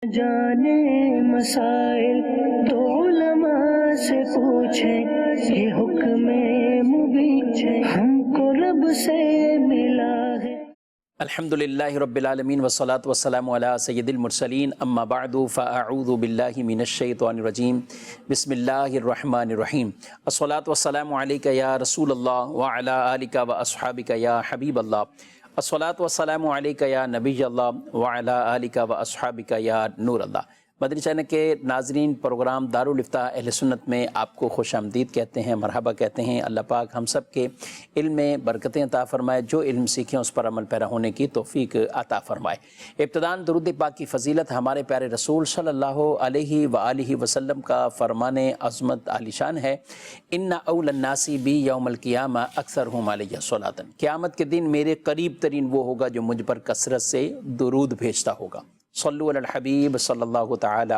جانے مسائل تو علماء سے پوچھیں، یہ حکم مبین ہم کو رب سے ملا ہے۔ الحمدللہ رب العالمین والصلاة والسلام علی سید المرسلین، اما بعد فاعوذ باللہ من الشیطان الرجیم، بسم اللہ الرحمن الرحیم۔ الصلاة والسلام علیکہ یا رسول اللہ وعلی آلکہ واصحابکہ یا حبیب اللہ۔ الصلاة والسلام علیکہ یا نبی اللہ وعلی آلکہ واصحابکہ یا نور اللہ۔ مدنی چینل کے ناظرین، پروگرام دارالافتاء اہل سنت میں آپ کو خوش آمدید کہتے ہیں، مرحبا کہتے ہیں۔ اللہ پاک ہم سب کے علم میں برکتیں عطا فرمائے، جو علم سیکھیں اس پر عمل پیرا ہونے کی توفیق عطا فرمائے۔ ابتداً درود پاک کی فضیلت ہمارے پیارے رسول صلی اللہ علیہ وآلہ وسلم کا فرمان عظمت عالی شان ہے، ان اول الناس بی یوم القیامہ اکثرہم علیہ صلاۃ۔ قیامت کے دن میرے قریب ترین وہ ہوگا جو مجھ پر کثرت سے درود بھیجتا ہوگا۔ صلو علی الحبیب صلی اللہ تعالی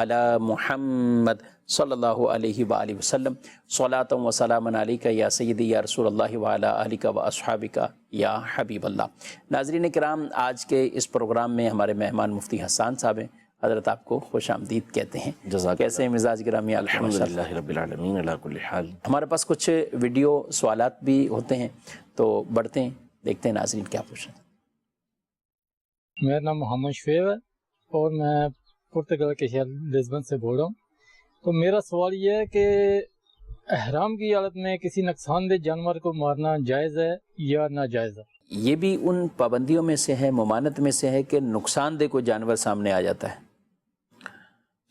علی محمد صلی اللہ علیہ وآلہ وسلم، صلاۃ و سلام علیکہ یا سیدی یا رسول اللہ وعلی آلکہ و اصحابکہ یا حبیب اللہ۔ ناظرین کرام، آج کے اس پروگرام میں ہمارے مہمان مفتی حسان صاحب ہیں، حضرت آپ کو خوش آمدید کہتے ہیں۔ کیسے ہیں مزاج گرامی؟ الحمدللہ رب العالمین علی کل حال۔ ہمارے پاس کچھ ویڈیو سوالات بھی ہوتے ہیں تو بڑھتے ہیں، دیکھتے ہیں ناظرین کیا پوچھیں۔ میرا نام محمد شعیب ہے اور میں پرتگال کے شہر لزبن سے بول رہا ہوں۔ تو میرا سوال یہ ہے کہ احرام کی حالت میں کسی نقصان دہ جانور کو مارنا جائز ہے یا ناجائز ہے؟ یہ بھی ان پابندیوں میں سے ہے، ممانعت میں سے ہے کہ نقصان دہ کوئی جانور سامنے آ جاتا ہے۔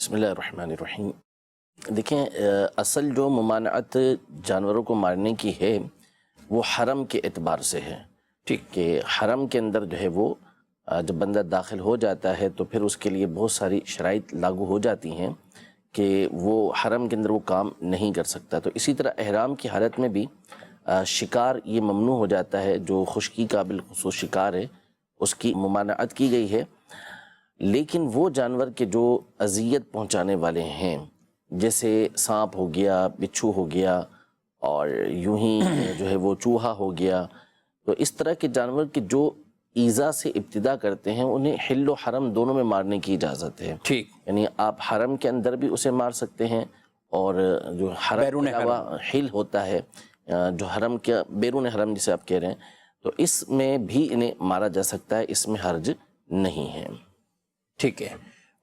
بسم اللہ الرحمن الرحیم۔ دیکھیں، اصل جو ممانعت جانوروں کو مارنے کی ہے وہ حرم کے اعتبار سے ہے، ٹھیک، کہ حرم کے اندر جو ہے وہ جب بندہ داخل ہو جاتا ہے تو پھر اس کے لیے بہت ساری شرائط لاگو ہو جاتی ہیں کہ وہ حرم کے اندر وہ کام نہیں کر سکتا۔ تو اسی طرح احرام کی حالت میں بھی شکار یہ ممنوع ہو جاتا ہے، جو خشکی کا بالخصوص شکار ہے اس کی ممانعت کی گئی ہے۔ لیکن وہ جانور کے جو اذیت پہنچانے والے ہیں، جیسے سانپ ہو گیا، بچھو ہو گیا، اور یوں ہی جو ہے وہ چوہا ہو گیا، تو اس طرح کے جانور کے جو ایذا سے ابتدا کرتے ہیں انہیں حل و حرم دونوں میں مارنے کی اجازت ہے۔ ٹھیک، یعنی آپ حرم کے اندر بھی اسے مار سکتے ہیں، اور جو حرم کے علاوہ حل ہوتا ہے، جو حرم کے بیرون حرم جسے آپ کہہ رہے ہیں، تو اس میں بھی انہیں مارا جا سکتا ہے، اس میں حرج نہیں ہے۔ ٹھیک ہے۔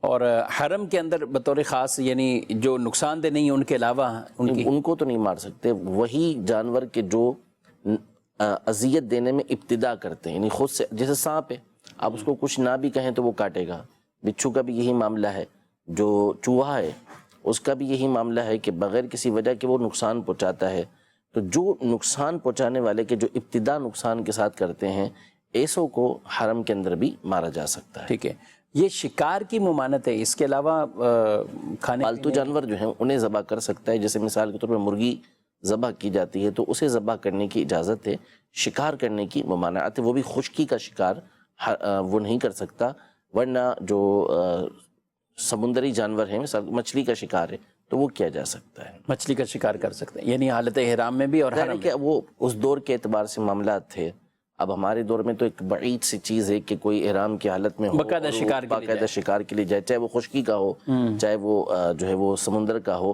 اور حرم کے اندر بطور خاص یعنی جو نقصان دہ نہیں ان کے علاوہ ان کو تو نہیں مار سکتے، وہی جانور کے جو اذیت دینے میں ابتدا کرتے ہیں، یعنی خود سے، جیسے سانپ ہے، آپ اس کو کچھ نہ بھی کہیں تو وہ کاٹے گا، بچھو کا بھی یہی معاملہ ہے، جو چوہا ہے اس کا بھی یہی معاملہ ہے کہ بغیر کسی وجہ کے وہ نقصان پہنچاتا ہے۔ تو جو نقصان پہنچانے والے کے جو ابتدا نقصان کے ساتھ کرتے ہیں، ایسوں کو حرم کے اندر بھی مارا جا سکتا ہے۔ ٹھیک ہے۔ یہ شکار کی ممانعت ہے، اس کے علاوہ کھانے پالتو جانور جو ہیں انہیں ذبح کر سکتا ہے، جیسے مثال کے طور پر مرغی ذبح کی جاتی ہے تو اسے ذبح کرنے کی اجازت ہے، شکار کرنے کی ممانعت ہے، وہ بھی خشکی کا شکار وہ نہیں کر سکتا، ورنہ جو سمندری جانور ہیں، مثال مچھلی کا شکار ہے تو وہ کیا جا سکتا ہے، مچھلی کا شکار کر سکتے ہیں، یعنی حالت احرام میں بھی اور حرم کہ وہ اس دور کے اعتبار سے معاملات تھے۔ اب ہمارے دور میں تو ایک بعید سی چیز ہے کہ کوئی احرام کی حالت میں ہو باقاعدہ شکار کے لیے جائے، چاہے وہ خشکی کا ہو چاہے وہ جو ہے وہ سمندر کا ہو،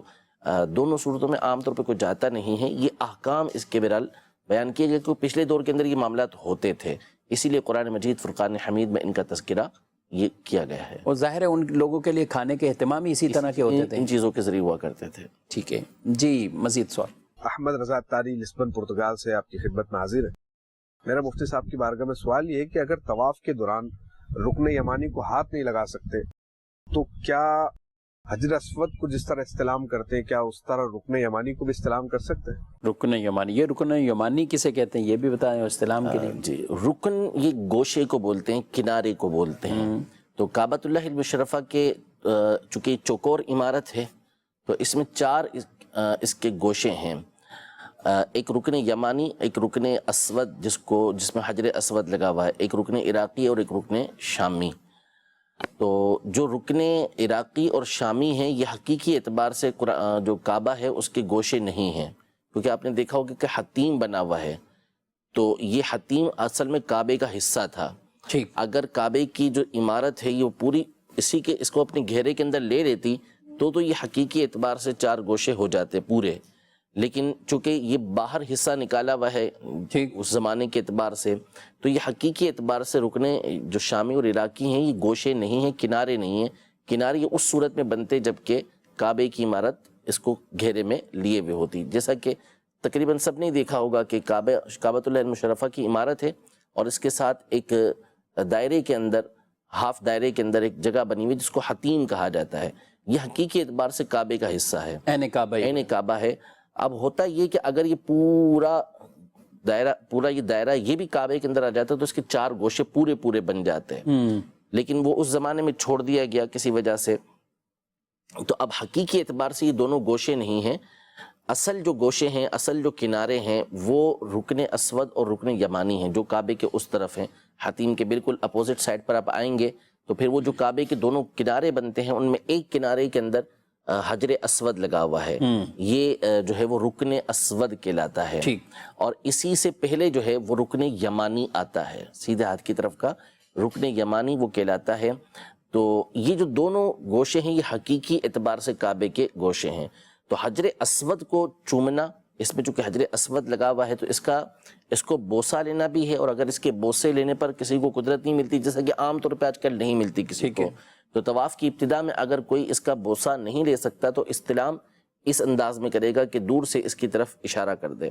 دونوں صورتوں میں عام طور پہ کوئی جاتا نہیں ہے۔ یہ احکام اس کے بہرحال بیان کیے گئے کہ پچھلے دور کے اندر یہ معاملات ہوتے تھے، اسی لیے قرآن مجید فرقان حمید میں ان کا تذکرہ یہ کیا گیا ہے۔ اور ظاہر ہے ان لوگوں کے لیے کھانے کے اہتمام ہی اسی طرح کے ہوتے تھے، ان چیزوں کے ذریعے ہوا کرتے تھے۔ ٹھیک ہے جی، مزید سوال۔ احمد رضا تاری لسبن پرتگال سے آپ کی خدمت میں حاضر ہے۔ میرا مفتی صاحب کی بارگاہ میں سوال یہ ہے کہ اگر طواف کے دوران رکن یمانی کو ہاتھ نہیں لگا سکتے تو کیا حجر اسود کو جس طرح استلام کرتے ہیں کیا اس طرح رکن یمانی کو بھی استلام کر سکتے ہیں؟ رکن یمانی، یہ رکن یمانی کسے کہتے ہیں یہ بھی بتائیں استلام کے لیے۔ جی، رکن یہ گوشے کو بولتے ہیں، کنارے کو بولتے ہیں۔ تو کعبۃ اللہ المشرفہ کے چونکہ چوکور عمارت ہے تو اس میں 4 اس کے گوشے ہیں، ایک رکن یمانی، ایک رکن اسود جس میں حجر اسود لگا ہوا ہے، ایک رکن عراقی اور ایک رکن شامی۔ تو جو رکن عراقی اور شامی ہیں یہ حقیقی اعتبار سے جو کعبہ ہے اس کے گوشے نہیں ہیں، کیونکہ آپ نے دیکھا ہوگا کہ حتیم بنا ہوا ہے، تو یہ حتیم اصل میں کعبے کا حصہ تھا۔ اگر کعبے کی جو عمارت ہے یہ پوری اسی کے اس کو اپنے گھیرے کے اندر لے لیتی تو یہ حقیقی اعتبار سے 4 گوشے ہو جاتے پورے، لیکن چونکہ یہ باہر حصہ نکالا ہوا ہے اس زمانے کے اعتبار سے، تو یہ حقیقی اعتبار سے رکنے جو شامی اور عراقی ہیں یہ گوشے نہیں ہیں، کنارے نہیں ہیں۔ کنارے یہ اس صورت میں بنتے جبکہ کعبے کی عمارت اس کو گھیرے میں لیے ہوئے ہوتی، جیسا کہ تقریباً سب نے دیکھا ہوگا کہ کعبۃ اللہ المشرفہ کی عمارت ہے اور اس کے ساتھ ایک دائرے کے اندر، ہاف دائرے کے اندر ایک جگہ بنی ہوئی جس کو حتیم کہا جاتا ہے، یہ حقیقی اعتبار سے کعبے کا حصہ ہے، عین کعبہ ہے۔ اب ہوتا یہ کہ اگر یہ پورا یہ دائرہ یہ بھی کعبے کے اندر آ جاتا ہے تو اس کے 4 گوشے پورے بن جاتے ہیں، لیکن وہ اس زمانے میں چھوڑ دیا گیا کسی وجہ سے۔ تو اب حقیقی اعتبار سے یہ دونوں گوشے نہیں ہیں، اصل جو گوشے ہیں، اصل جو کنارے ہیں وہ رکن اسود اور رکن یمانی ہیں جو کعبے کے اس طرف ہیں، حتیم کے بالکل اپوزٹ سائڈ پر آپ آئیں گے تو پھر وہ جو کعبے کے دونوں کنارے بنتے ہیں ان میں ایک کنارے کے اندر حجر اسود لگا ہوا ہے، یہ جو ہے وہ رکن اسود کہلاتا ہے، اور اسی سے پہلے جو ہے وہ رکن یمانی آتا ہے، سیدھے ہاتھ کی طرف کا رکن یمانی وہ کہلاتا ہے۔ تو یہ جو دونوں گوشے ہیں یہ حقیقی اعتبار سے کعبے کے گوشے ہیں۔ تو حجر اسود کو چومنا، اس میں چونکہ حجر اسود لگا ہوا ہے تو اس کو بوسہ لینا بھی ہے، اور اگر اس کے بوسے لینے پر کسی کو قدرت نہیں ملتی، جیسا کہ عام طور پہ آج کل نہیں ملتی کسی کو، تو طواف کی ابتدا میں اگر کوئی اس کا بوسہ نہیں لے سکتا تو استلام اس انداز میں کرے گا کہ دور سے اس کی طرف اشارہ کر دے،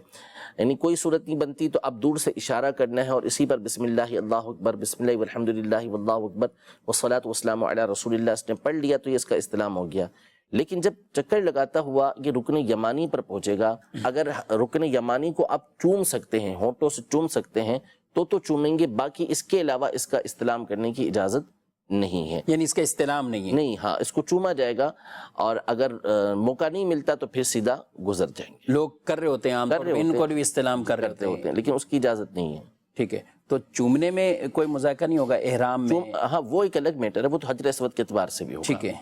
یعنی کوئی صورت نہیں بنتی تو اب دور سے اشارہ کرنا ہے اور اسی پر بسم اللہ اللہ اکبر، بسم اللہ والحمدللہ واللہ اکبر والصلاۃ والسلام علی رسول اللہ اس نے پڑھ لیا تو یہ اس کا استلام ہو گیا۔ لیکن جب چکر لگاتا ہوا یہ رکن یمانی پر پہنچے گا، اگر رکن یمانی کو آپ چوم سکتے ہیں، ہونٹوں سے چوم سکتے ہیں تو چومیں گے، باقی اس کے علاوہ اس کا استلام کرنے کی اجازت نہیں ہے، یعنی اس کا استلام نہیں ہے، نہیں، ہاں اس کو چوما جائے گا، اور اگر موقع نہیں ملتا تو پھر سیدھا گزر جائیں گے۔ لوگ کر رہے ہوتے ہیں عام طور پہ ان کو بھی استلام کر کرتے ہوتے ہیں، لیکن اس کی اجازت نہیں ہے۔ ٹھیک ہے، تو چومنے میں کوئی مذاکرہ نہیں ہوگا احرام میں؟ ہاں وہ ایک الگ میٹر ہے، وہ تو حجر اسود کے اعتبار سے بھی ہوگا، ٹھیک ہے،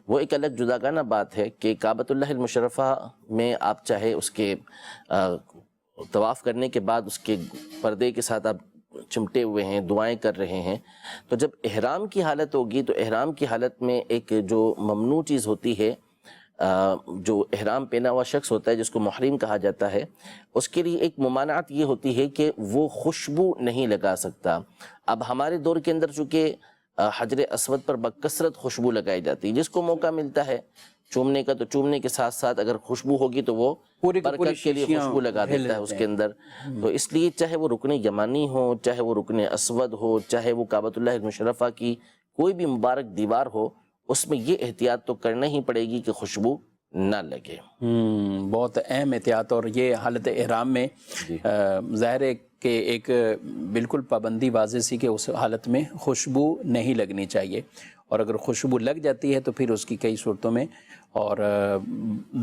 وہ ایک الگ جداگانہ بات ہے کہ کعبۃ اللہ المشرفہ میں آپ چاہے اس کے طواف کرنے کے بعد اس کے پردے کے ساتھ آپ چمٹے ہوئے ہیں، دعائیں کر رہے ہیں، تو جب احرام کی حالت ہوگی تو احرام کی حالت میں ایک جو ممنوع چیز ہوتی ہے، جو احرام پہنا ہوا شخص ہوتا ہے جس کو محرم کہا جاتا ہے، اس کے لیے ایک ممانعت یہ ہوتی ہے کہ وہ خوشبو نہیں لگا سکتا۔ اب ہمارے دور کے اندر چونکہ حجر اسود پر بکثرت خوشبو لگائی جاتی ہے، جس کو موقع ملتا ہے چومنے کا تو چومنے کے ساتھ ساتھ اگر خوشبو ہوگی تو وہ برکت کے لیے خوشبو لگا دیتا ہے اس کے اندر۔ تو اس لیے چاہے وہ رکن یمانی ہو، چاہے وہ رکن اسود ہو، چاہے وہ کعبۃ اللہ المشرفہ کی کوئی بھی مبارک دیوار ہو، اس میں یہ احتیاط تو کرنا ہی پڑے گی کہ خوشبو نہ لگے۔ بہت اہم احتیاط، اور یہ حالت احرام میں ظاہر ہے کہ ایک بالکل پابندی واضح سی کہ اس حالت میں خوشبو نہیں لگنی چاہیے، اور اگر خوشبو لگ جاتی ہے تو پھر اس کی کئی صورتوں میں، اور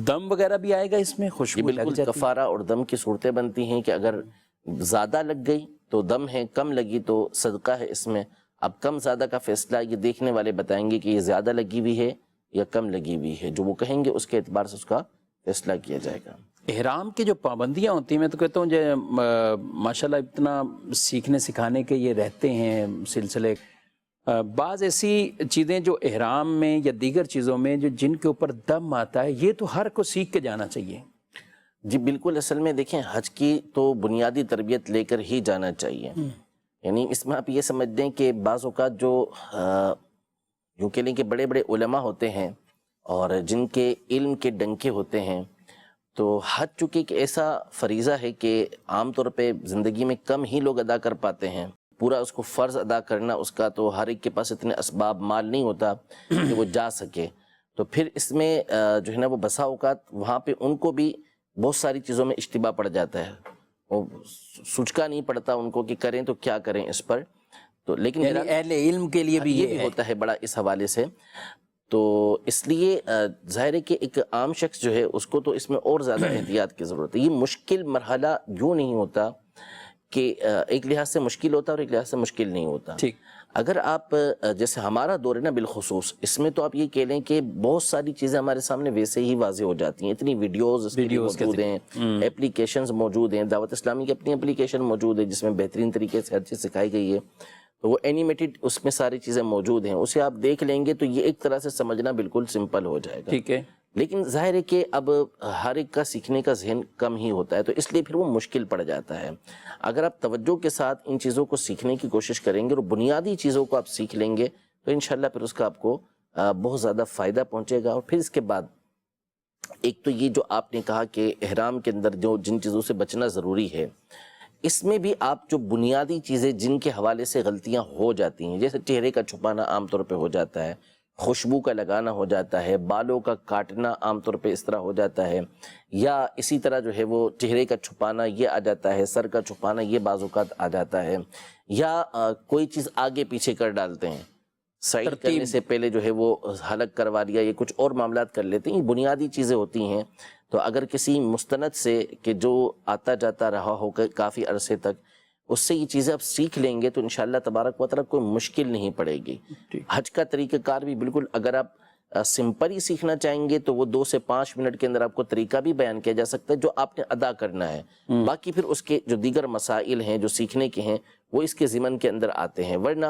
دم وغیرہ بھی آئے گا اس میں، خوشبو لگ جاتی ہے۔ کفارہ اور دم کی صورتیں بنتی ہیں کہ اگر زیادہ لگ گئی تو دم ہے، کم لگی تو صدقہ ہے اس میں۔ اب کم زیادہ کا فیصلہ یہ دیکھنے والے بتائیں گے کہ یہ زیادہ لگی ہوئی ہے یا کم لگی ہوئی ہے، جو وہ کہیں گے اس کے اعتبار سے اس کا فیصلہ کیا جائے گا۔ احرام کی جو پابندیاں ہوتی ہیں، میں تو کہتا ہوں جو ماشاءاللہ اتنا سیکھنے سکھانے کے یہ رہتے ہیں سلسلے، بعض ایسی چیزیں جو احرام میں یا دیگر چیزوں میں جن کے اوپر دم آتا ہے، یہ تو ہر کو سیکھ کے جانا چاہیے۔ جی بالکل، اصل میں دیکھیں حج کی تو بنیادی تربیت لے کر ہی جانا چاہیے، یعنی اس میں آپ یہ سمجھ دیں کہ بعض اوقات جو یوں کہہ لیں کہ بڑے بڑے علماء ہوتے ہیں اور جن کے علم کے ڈنکے ہوتے ہیں، تو حج چونکہ ایک ایسا فریضہ ہے کہ عام طور پہ زندگی میں کم ہی لوگ ادا کر پاتے ہیں، پورا اس کو فرض ادا کرنا اس کا تو ہر ایک کے پاس اتنے اسباب مال نہیں ہوتا کہ وہ جا سکے، تو پھر اس میں جو ہے نا وہ بسا اوقات وہاں پہ ان کو بھی بہت ساری چیزوں میں اشتباہ پڑ جاتا ہے، وہ سوچکا نہیں پڑتا ان کو کہ کریں تو کیا کریں اس پر، تو لیکن یعنی اہل علم کے لیے بھی یہ بھی ہوتا ہے بڑا اس حوالے سے، تو اس لیے ظاہر ہے کہ ایک عام شخص جو ہے اس کو تو اس میں اور زیادہ احتیاط کی ضرورت ہے۔ یہ مشکل مرحلہ یوں نہیں ہوتا کہ ایک لحاظ سے مشکل ہوتا اور ایک لحاظ سے مشکل نہیں ہوتا۔ ٹھیک، اگر آپ جیسے ہمارا دور ہے نا بالخصوص، اس میں تو آپ یہ کہہ لیں کہ بہت ساری چیزیں ہمارے سامنے ویسے ہی واضح ہو جاتی ہیں، اتنی ویڈیوز موجود ہیں، اپلیکیشنز موجود ہیں، دعوت اسلامی کی اپنی اپلیکیشن موجود ہے جس میں بہترین طریقے سے ہر چیز سکھائی گئی ہے، تو وہ اینیمیٹڈ اس میں ساری چیزیں موجود ہیں، اسے آپ دیکھ لیں گے تو یہ ایک طرح سے سمجھنا بالکل سمپل ہو جائے گا. ٹھیک ہے. لیکن ظاہر ہے کہ اب ہر ایک کا سیکھنے کا ذہن کم ہی ہوتا ہے، تو اس لیے پھر وہ مشکل پڑ جاتا ہے. اگر آپ توجہ کے ساتھ ان چیزوں کو سیکھنے کی کوشش کریں گے اور بنیادی چیزوں کو آپ سیکھ لیں گے تو انشاءاللہ پھر اس کا آپ کو بہت زیادہ فائدہ پہنچے گا. اور پھر اس کے بعد ایک تو یہ جو آپ نے کہا کہ احرام کے اندر جو جن چیزوں سے بچنا ضروری ہے، اس میں بھی آپ جو بنیادی چیزیں جن کے حوالے سے غلطیاں ہو جاتی ہیں، جیسے چہرے کا چھپانا عام طور پہ ہو جاتا ہے، خوشبو کا لگانا ہو جاتا ہے، بالوں کا کاٹنا عام طور پہ اس طرح ہو جاتا ہے، یا اسی طرح جو ہے وہ چہرے کا چھپانا یہ آ جاتا ہے، سر کا چھپانا یہ بعض اوقات آ جاتا ہے، یا کوئی چیز آگے پیچھے کر ڈالتے ہیں، سعید کرنے سے پہلے جو ہے وہ حلق کروا لیا، یہ کچھ اور معاملات کر لیتے ہیں. یہ بنیادی چیزیں ہوتی ہیں. تو اگر کسی مستند سے کہ جو آتا جاتا رہا ہو کافی عرصے تک، اس سے یہ چیزیں آپ سیکھ لیں گے تو انشاءاللہ تبارک و تعالیٰ کوئی مشکل نہیں پڑے گی. حج کا طریقہ کار بھی بالکل اگر آپ سمپل ہی سیکھنا چاہیں گے تو وہ 2 سے 5 منٹ کے اندر آپ کو طریقہ بھی بیان کیا جا سکتا ہے جو آپ نے ادا کرنا ہے. باقی پھر اس کے جو دیگر مسائل ہیں جو سیکھنے کے ہیں وہ اس کے ضمن کے اندر آتے ہیں، ورنہ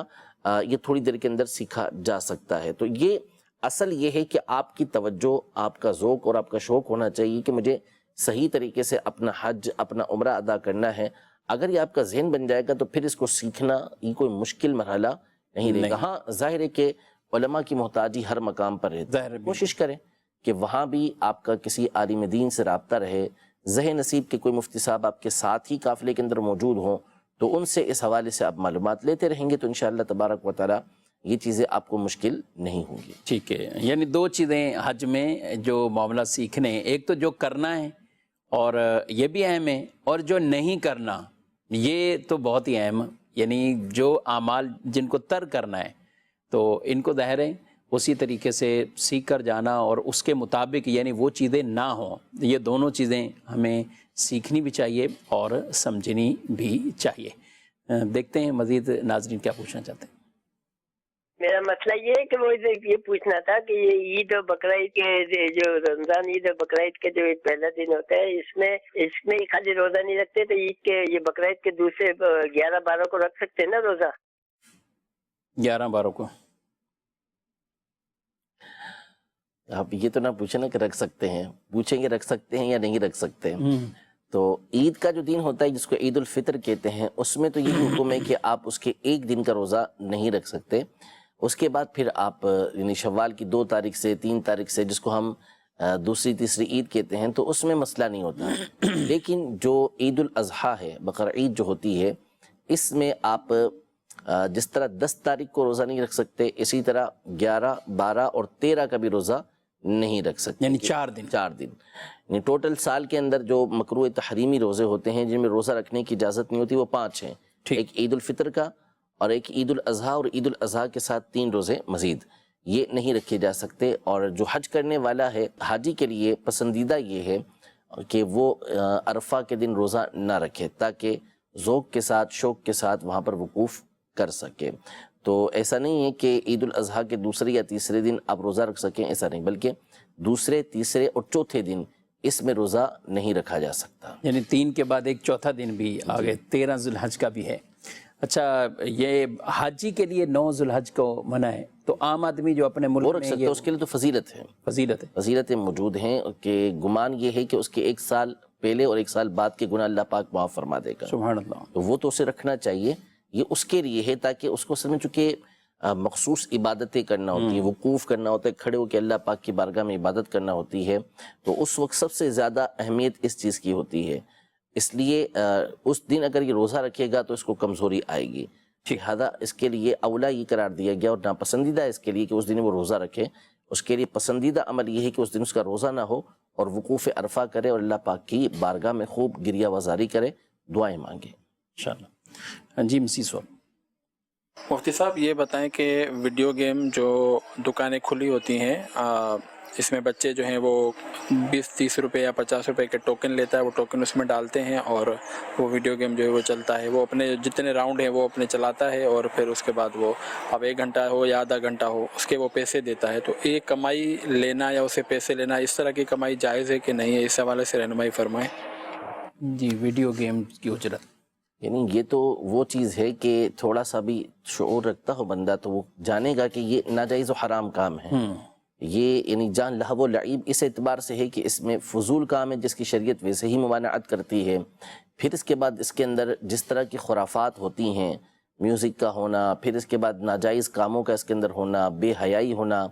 یہ تھوڑی دیر کے اندر سیکھا جا سکتا ہے. تو یہ اصل یہ ہے کہ آپ کی توجہ، آپ کا ذوق اور آپ کا شوق ہونا چاہیے کہ مجھے صحیح طریقے سے اپنا حج، اپنا عمرہ ادا کرنا ہے. اگر یہ آپ کا ذہن بن جائے گا تو پھر اس کو سیکھنا یہ کوئی مشکل مرحلہ نہیں رہے گا. ہاں ظاہر ہے کہ علماء کی محتاجی ہر مقام پر ہے، کوشش کریں کہ وہاں بھی آپ کا کسی عالم دین سے رابطہ رہے. ذہن نصیب کے کوئی مفتی صاحب آپ کے ساتھ ہی قافلے کے اندر موجود ہوں تو ان سے اس حوالے سے آپ معلومات لیتے رہیں گے تو انشاءاللہ تبارک و تعالیٰ یہ چیزیں آپ کو مشکل نہیں ہوں گی. ٹھیک ہے. یعنی 2 چیزیں حج میں جو معاملہ سیکھنے ہیں، ایک تو جو کرنا ہے اور یہ بھی اہم ہے، اور جو نہیں کرنا یہ تو بہت ہی اہم، یعنی جو اعمال جن کو ترک کرنا ہے تو ان کو ظاہر ہے اسی طریقے سے سیکھ کر جانا اور اس کے مطابق یعنی وہ چیزیں نہ ہوں. یہ دونوں چیزیں ہمیں سیکھنی بھی چاہیے اور سمجھنی بھی چاہیے. دیکھتے ہیں مزید ناظرین کیا پوچھنا چاہتے ہیں. میرا مسئلہ یہ ہے کہ وہ یہ پوچھنا تھا کہ یہ عید اور بقرعید کے جو رمضان عید اور بقرعید کا جو پہلا دن ہوتا ہے اس میں خالی روزہ نہیں رکھتے تو عید کے یہ بقرعید کے دوسرے 11-12 کو رکھ سکتے ہیں نا روزہ؟ 11-12 کو آپ یہ تو نہ پوچھیں نا کہ رکھ سکتے ہیں، پوچھیں گے رکھ سکتے ہیں یا نہیں رکھ سکتے. تو عید کا جو دن ہوتا ہے جس کو عید الفطر کہتے ہیں، اس میں تو یہ حکم ہے کہ آپ اس کے 1 دن کا روزہ نہیں رکھ سکتے. اس کے بعد پھر آپ یعنی شوال کی 2 تاریخ سے 3 تاریخ سے جس کو ہم دوسری تیسری عید کہتے ہیں تو اس میں مسئلہ نہیں ہوتا. لیکن جو عید الاضحیٰ ہے، بقر عید جو ہوتی ہے، اس میں آپ جس طرح 10 تاریخ کو روزہ نہیں رکھ سکتے، اسی طرح 11، 12 اور 13 کا بھی روزہ نہیں رکھ سکتے. یعنی 4 دن یعنی ٹوٹل سال کے اندر جو مکروہ تحریمی روزے ہوتے ہیں جن میں روزہ رکھنے کی اجازت نہیں ہوتی وہ 5 ہیں. ایک عید الفطر کا اور ایک عید الاضحیٰ اور عید الاضحیٰ کے ساتھ 3 روزے مزید یہ نہیں رکھے جا سکتے. اور جو حج کرنے والا ہے حاجی کے لیے پسندیدہ یہ ہے کہ وہ عرفہ کے دن روزہ نہ رکھے تاکہ ذوق کے ساتھ شوق کے ساتھ وہاں پر وقوف کر سکے. تو ایسا نہیں ہے کہ عید الاضحیٰ کے دوسرے یا تیسرے دن آپ روزہ رکھ سکیں، ایسا نہیں، بلکہ دوسرے، تیسرے اور چوتھے دن اس میں روزہ نہیں رکھا جا سکتا. یعنی 3 کے بعد ایک چوتھا دن بھی آگے 13 ذی الحج کا بھی ہے. اچھا، یہ حاجی کے لیے 9 ذی الحج کو منع ہے تو عام آدمی جو اپنے ملک وہ رکھ میں سکتا ہے، اس کے لیے تو فضیلتیں موجود ہیں کہ گمان یہ ہے کہ اس کے 1 سال پہلے اور 1 سال بعد کے گناہ اللہ پاک معاف فرما دے گا. سبحان اللہ. تو وہ تو اسے رکھنا چاہیے. یہ اس کے لیے ہے تاکہ اس کو سمجھ چکے مخصوص عبادتیں کرنا ہوتی ہیں، وقوف کرنا ہوتا ہے، کھڑے ہو کے اللہ پاک کی بارگاہ میں عبادت کرنا ہوتی ہے. تو اس وقت سب سے زیادہ اہمیت اس چیز کی ہوتی ہے. اس لیے اس دن اگر یہ روزہ رکھے گا تو اس کو کمزوری آئے گی. لہٰذا اس کے لیے اولا یہ قرار دیا گیا اور ناپسندیدہ اس کے لیے کہ اس دن وہ روزہ رکھے. اس کے لیے پسندیدہ عمل یہ ہے کہ اس دن اس کا روزہ نہ ہو اور وقوف عرفہ کرے اور اللہ پاک کی بارگاہ میں خوب گریہ وزاری کرے، دعائیں مانگے انشاءاللہ. جی مسیح صاحب. مفتی صاحب یہ بتائیں کہ ویڈیو گیم جو دکانیں کھلی ہوتی ہیں اس میں بچے جو ہیں وہ 20-30 روپے یا 50 روپے کے ٹوکن لیتا ہے، وہ ٹوکن اس میں ڈالتے ہیں اور وہ ویڈیو گیم جو ہے وہ چلتا ہے. وہ اپنے جتنے راؤنڈ ہیں وہ اپنے چلاتا ہے اور پھر اس کے بعد وہ اب 1 گھنٹہ ہو یا آدھا گھنٹہ ہو اس کے وہ پیسے دیتا ہے. تو یہ کمائی لینا یا اسے پیسے لینا اس طرح کی کمائی جائز ہے کہ نہیں ہے؟ اس حوالے سے رہنمائی فرمائیں. جی ویڈیو گیم کی اجرت یعنی یہ تو وہ چیز ہے کہ تھوڑا سا بھی شعور رکھتا ہو بندہ تو وہ جانے گا کہ یہ ناجائز و حرام کام ہے. یہ یعنی جان لہو و لعیب اس اعتبار سے ہے کہ اس میں فضول کام ہے جس کی شریعت ویسے ہی ممانعت کرتی ہے. پھر اس کے بعد اس کے اندر جس طرح کی خرافات ہوتی ہیں، میوزک کا ہونا، پھر اس کے بعد ناجائز کاموں کا اس کے اندر ہونا، بے حیائی ہونا،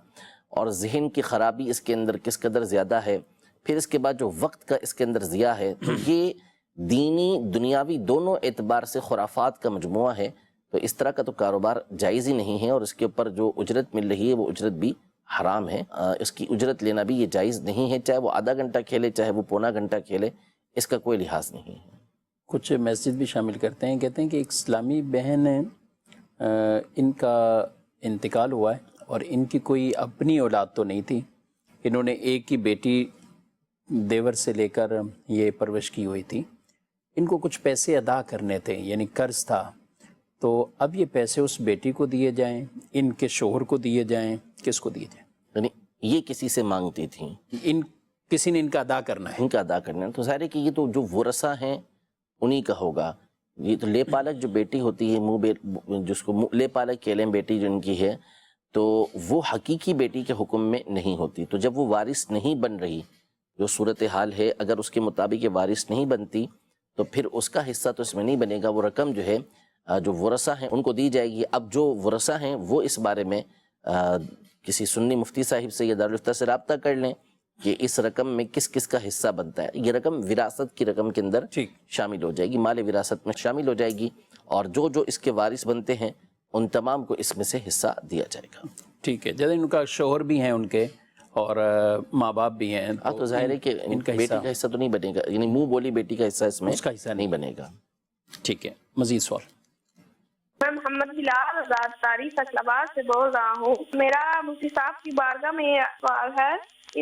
اور ذہن کی خرابی اس کے اندر کس قدر زیادہ ہے، پھر اس کے بعد جو وقت کا اس کے اندر ضیاع ہے، تو یہ دینی دنیاوی دونوں اعتبار سے خرافات کا مجموعہ ہے. تو اس طرح کا تو کاروبار جائز ہی نہیں ہے، اور اس کے اوپر جو اجرت مل رہی ہے وہ اجرت بھی حرام ہے. اس کی اجرت لینا بھی یہ جائز نہیں ہے، چاہے وہ آدھا گھنٹہ کھیلے چاہے وہ پونا گھنٹہ کھیلے، اس کا کوئی لحاظ نہیں ہے. کچھ میسیج بھی شامل کرتے ہیں، کہتے ہیں کہ ایک اسلامی بہن ان کا انتقال ہوا ہے اور ان کی کوئی اپنی اولاد تو نہیں تھی، انہوں نے ایک ہی بیٹی دیور سے لے کر یہ پرورش کی ہوئی تھی. ان کو کچھ پیسے ادا کرنے تھے، یعنی قرض تھا، تو اب یہ پیسے اس بیٹی کو دیے جائیں، ان کے شوہر کو دیے جائیں، کس کو دیے جائیں؟ یعنی یہ کسی سے مانگتی تھیں، کسی نے ان کا ادا کرنا ہے، ان کا ادا کرنا ہے. تو ظاہر ہے کہ یہ تو جو ورثہ ہیں انہی کا ہوگا. یہ تو لے پالک جو بیٹی ہوتی ہے، جس کو لے پالک کہلیں بیٹی جو ان کی ہے، تو وہ حقیقی بیٹی کے حکم میں نہیں ہوتی. تو جب وہ وارث نہیں بن رہی، جو صورتحال ہے اگر اس کے مطابق یہ وارث نہیں بنتی تو پھر اس کا حصہ تو اس میں نہیں بنے گا. وہ رقم جو ہے جو ورثہ ہیں ان کو دی جائے گی. اب جو ورثہ ہیں وہ اس بارے میں کسی سنی مفتی صاحب سے یا دارالفتہ سے رابطہ کر لیں کہ اس رقم میں کس کس کا حصہ بنتا ہے. یہ رقم وراثت کی رقم کے اندر شامل ہو جائے گی، مال وراثت میں شامل ہو جائے گی، اور جو جو اس کے وارث بنتے ہیں ان تمام کو اس میں سے حصہ دیا جائے گا. ٹھیک ہے. جیسے ان کا شوہر بھی ہیں ان کے اور ماں باپ بھی ہیں، تو ظاہر ہے کہ بیٹی کا حصہ تو نہیں بنے گا، یعنی منہ بولی بیٹی کا حصہ اس میں اس کا حصہ نہیں بنے گا. ٹھیک ہے. مزید سوال. میں محمد بلال آزاد تاری فیصل آباد سے بول رہا ہوں. میرا مفتی صاحب کی بارگاہ میں یہ سوال ہے،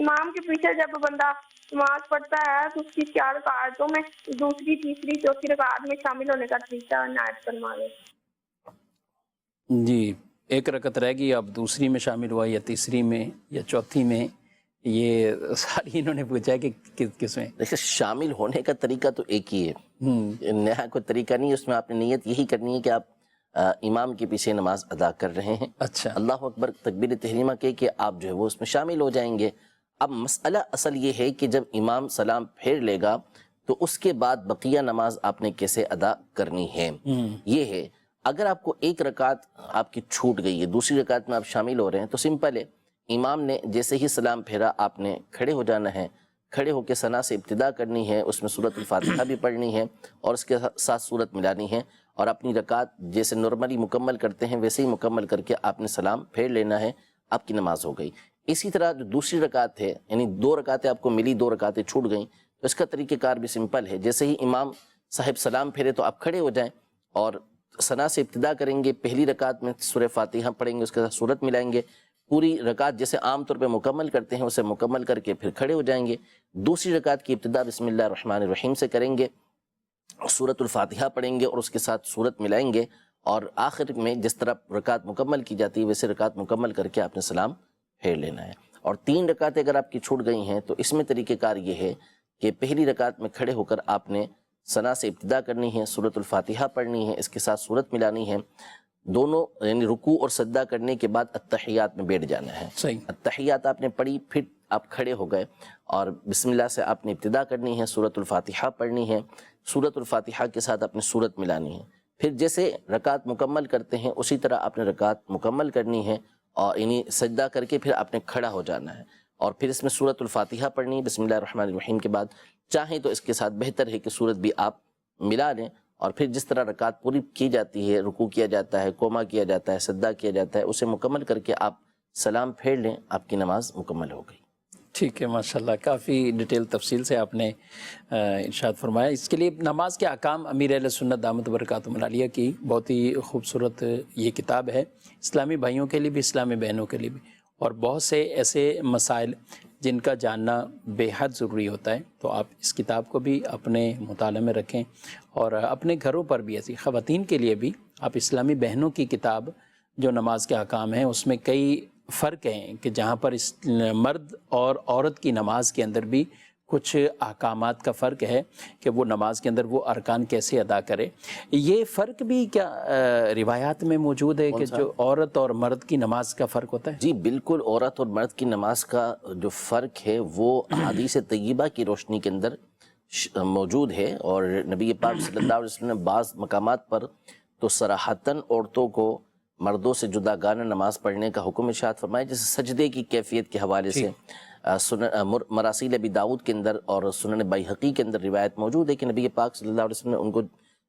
امام کے پیچھے جب بندہ نماز پڑھتا ہے تو اس کی 4 رکعتوں میں دوسری تیسری چوتھی رکعت میں شامل ہونے کا طریقہ عنایت فرما دیں. جی، ایک رکعت رہ گئی، اب دوسری میں شامل ہوا یا تیسری میں یا چوتھی میں، یہ ساری انہوں نے پوچھا کہ کس میں. دیکھیں شامل ہونے کا طریقہ تو ایک ہی ہے، نیا کوئی طریقہ نہیں ہے. اس میں آپ نے نیت یہی کرنی ہے کہ آپ امام کے پیچھے نماز ادا کر رہے ہیں. اچھا. اللہ اکبر تکبیر تحریمہ کہہ کے آپ جو ہے وہ اس میں شامل ہو جائیں گے. اب مسئلہ اصل یہ ہے کہ جب امام سلام پھیر لے گا تو اس کے بعد بقیہ نماز آپ نے کیسے ادا کرنی ہے. یہ ہے، اگر آپ کو ایک رکعت آپ کی چھوٹ گئی ہے، دوسری رکعت میں آپ شامل ہو رہے ہیں، تو سمپل ہے، امام نے جیسے ہی سلام پھیرا آپ نے کھڑے ہو جانا ہے، کھڑے ہو کے ثنا سے ابتدا کرنی ہے، اس میں سورۃ الفاتحہ بھی پڑھنی ہے اور اس کے ساتھ سورت ملانی ہے، اور اپنی رکعت جیسے نارملی مکمل کرتے ہیں ویسے ہی مکمل کر کے آپ نے سلام پھیر لینا ہے، آپ کی نماز ہو گئی. اسی طرح جو دوسری رکعت ہے، یعنی 2 رکعتیں آپ کو ملی، 2 رکعتیں چھوٹ گئیں، تو اس کا طریقہ کار بھی سمپل ہے. جیسے ہی امام صاحب سلام پھیرے تو آپ کھڑے ہو جائیں اور ثنا سے ابتدا کریں گے، پہلی رکعت میں سورہ فاتحہ پڑھیں گے، اس کے ساتھ سورت ملائیں گے، پوری رکعت جیسے عام طور پہ مکمل کرتے ہیں اسے مکمل کر کے پھر کھڑے ہو جائیں گے. دوسری رکعت کی ابتدا بسم اللہ الرحمن الرحیم سے کریں گے، سورۃ الفاتحہ پڑھیں گے اور اس کے ساتھ سورت ملائیں گے، اور آخر میں جس طرح رکعت مکمل کی جاتی ہے ویسے رکعت مکمل کر کے آپ نے سلام پھیر لینا ہے. اور 3 رکعتیں اگر آپ کی چھوٹ گئی ہیں تو اس میں طریقہ کار یہ ہے کہ پہلی رکعت میں کھڑے ہو کر آپ نے ثنا سے ابتدا کرنی ہے، سورۃ الفاتحہ پڑھنی ہے، اس کے ساتھ سورت ملانی ہے، دونوں یعنی رکوع اور سجدہ کرنے کے بعد التحیات میں بیٹھ جانا ہے. صحیح. التحیات آپ نے پڑھی، پھر آپ کھڑے ہو گئے اور بسم اللہ سے آپ نے ابتدا کرنی ہے، سورۃ الفاتحہ پڑھنی ہے، سورۃ الفاتحہ کے ساتھ آپ نے سورت ملانی ہے، پھر جیسے رکعت مکمل کرتے ہیں اسی طرح آپ نے رکعت مکمل کرنی ہے، اور یعنی سجدہ کر کے پھر آپ نے کھڑا ہو جانا ہے، اور پھر اس میں سورۃ الفاتحہ پڑھنی ہے بسم اللہ الرحمن الرحیم کے بعد. چاہیں تو اس کے ساتھ بہتر ہے کہ سورت بھی آپ ملا لیں، اور پھر جس طرح رکعت پوری کی جاتی ہے، رکوع کیا جاتا ہے، قوما کیا جاتا ہے، سجدہ کیا جاتا ہے، اسے مکمل کر کے آپ سلام پھیر لیں، آپ کی نماز مکمل ہو گئی. ٹھیک ہے. ماشاءاللہ کافی ڈیٹیل تفصیل سے آپ نے ارشاد فرمایا. اس کے لیے نماز کے احکام امیر اہل سنت دامت برکاتہم العالیہ کی بہت ہی خوبصورت یہ کتاب ہے، اسلامی بھائیوں کے لیے بھی، اسلامی بہنوں کے لیے بھی، اور بہت سے ایسے مسائل جن کا جاننا بے حد ضروری ہوتا ہے. تو آپ اس کتاب کو بھی اپنے مطالعے میں رکھیں، اور اپنے گھروں پر بھی ایسی خواتین کے لیے بھی آپ اسلامی بہنوں کی کتاب جو نماز کے احکام ہیں اس میں کئی فرق ہیں کہ جہاں پر اس مرد اور عورت کی نماز کے اندر بھی کچھ احکامات کا فرق ہے کہ وہ نماز کے اندر وہ ارکان کیسے ادا کرے. یہ فرق بھی کیا روایات میں موجود ہے کہ جو عورت اور مرد کی نماز کا فرق ہوتا ہے؟ جی بالکل، عورت اور مرد کی نماز کا جو فرق ہے وہ حدیث طیبہ کی روشنی کے اندر موجود ہے، اور نبی پاک صلی اللہ علیہ وسلم نے بعض مقامات پر تو صراحتاً عورتوں کو مردوں سے جداگانہ نماز پڑھنے کا حکم ارشاد فرمایا، جیسے سجدے کی کیفیت کے حوالے سے مراسیل ابی داؤد کے اندر اور سنن بیہقی کے اندر روایت موجود ہے کہ نبی پاک صلی اللہ علیہ وسلم نے ان کو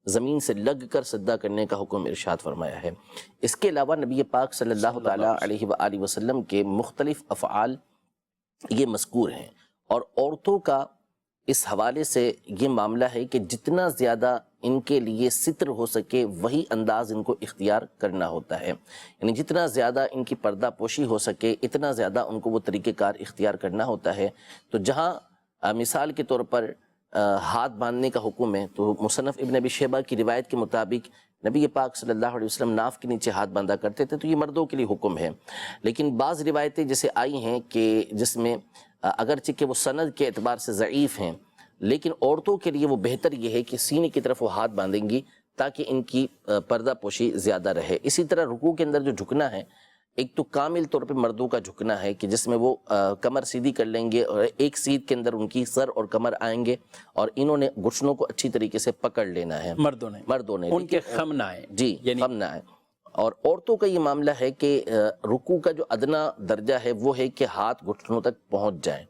زمین سے لگ کر سجدہ کرنے کا حکم ارشاد فرمایا ہے. اس کے علاوہ نبی پاک صلی اللہ تعالیٰ علیہ وآلہ وسلم کے مختلف افعال یہ مذکور ہیں، اور عورتوں کا اس حوالے سے یہ معاملہ ہے کہ جتنا زیادہ ان کے لیے ستر ہو سکے وہی انداز ان کو اختیار کرنا ہوتا ہے، یعنی جتنا زیادہ ان کی پردہ پوشی ہو سکے اتنا زیادہ ان کو وہ طریقہ کار اختیار کرنا ہوتا ہے. تو جہاں مثال کے طور پر ہاتھ باندھنے کا حکم ہے، تو مصنف ابن ابی شیبہ کی روایت کے مطابق نبی پاک صلی اللہ علیہ وسلم ناف کے نیچے ہاتھ باندھا کرتے تھے، تو یہ مردوں کے لیے حکم ہے. لیکن بعض روایتیں جیسے آئی ہیں کہ جس میں اگرچہ کہ وہ سند کے اعتبار سے ضعیف ہیں، لیکن عورتوں کے لیے وہ بہتر یہ ہے کہ سینے کی طرف وہ ہاتھ باندھیں گی تاکہ ان کی پردہ پوشی زیادہ رہے. اسی طرح رکوع کے اندر جو جھکنا ہے، ایک تو کامل طور پہ مردوں کا جھکنا ہے کہ جس میں وہ کمر سیدھی کر لیں گے اور ایک سیدھ کے اندر ان کی سر اور کمر آئیں گے، اور انہوں نے گھٹنوں کو اچھی طریقے سے پکڑ لینا ہے مردوں نے ان کے خم نہ آئے. جی خم نہ آئے. اور عورتوں کا یہ معاملہ ہے کہ رکوع کا جو ادنا درجہ ہے وہ ہے کہ ہاتھ گھٹنوں تک پہنچ جائیں.